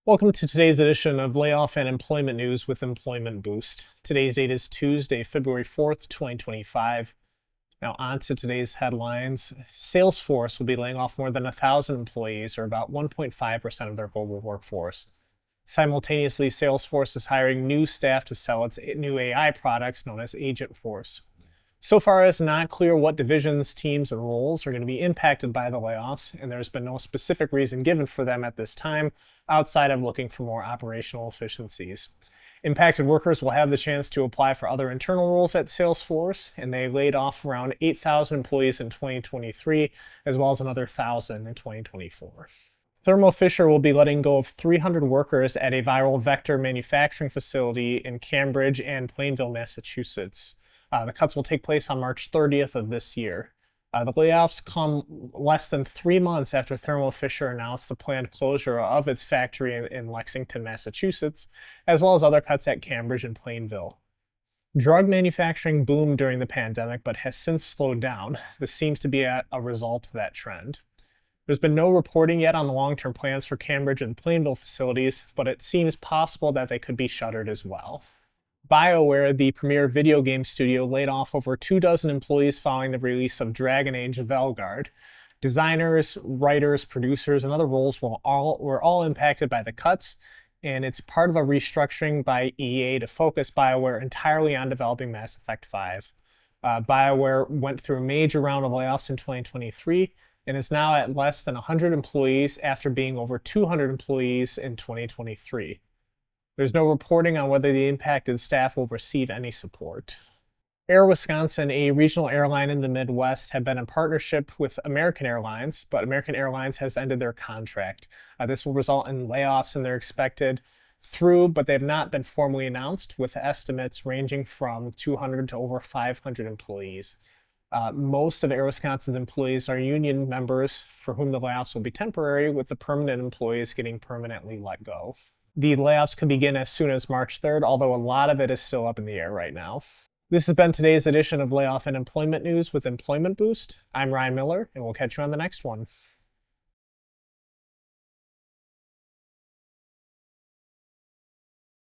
Welcome to today's edition of Layoff and Employment News with Employment Boost. Today's date is Tuesday, February 4th, 2025. Now on to today's headlines. Salesforce will be laying off more than 1,000 employees, or about 1.5% of their global workforce. Simultaneously, Salesforce is hiring new staff to sell its new AI products known as Agentforce. So far, it's not clear what divisions, teams, and roles are going to be impacted by the layoffs, and there's been no specific reason given for them at this time, outside of looking for more operational efficiencies. Impacted workers will have the chance to apply for other internal roles at Salesforce, and they laid off around 8,000 employees in 2023, as well as another 1,000 in 2024. Thermo Fisher will be letting go of 300 workers at a viral vector manufacturing facility in Cambridge and Plainville, Massachusetts. The cuts will take place on March 30th of this year. The layoffs come less than 3 months after Thermo Fisher announced the planned closure of its factory in Lexington, Massachusetts, as well as other cuts at Cambridge and Plainville. Drug manufacturing boomed during the pandemic, but has since slowed down. This seems to be a result of that trend. There's been no reporting yet on the long-term plans for Cambridge and Plainville facilities, but it seems possible that they could be shuttered as well. BioWare, the premier video game studio, laid off over 24 employees following the release of Dragon Age Velguard. Designers, writers, producers, and other roles were all impacted by the cuts, and it's part of a restructuring by EA to focus BioWare entirely on developing Mass Effect 5. BioWare went through a major round of layoffs in 2023 and is now at less than 100 employees after being over 200 employees in 2023. There's no reporting on whether the impacted staff will receive any support. Air Wisconsin, a regional airline in the Midwest, had been in partnership with American Airlines, but American Airlines has ended their contract. This will result in layoffs, and they're expected but they have not been formally announced, with estimates ranging from 200 to over 500 employees. Most of Air Wisconsin's employees are union members for whom the layoffs will be temporary, with the permanent employees getting permanently let go. The layoffs could begin as soon as March 3rd, although a lot of it is still up in the air right now. This has been today's edition of Layoff and Employment News with Employment Boost. I'm Ryan Miller, and we'll catch you on the next one.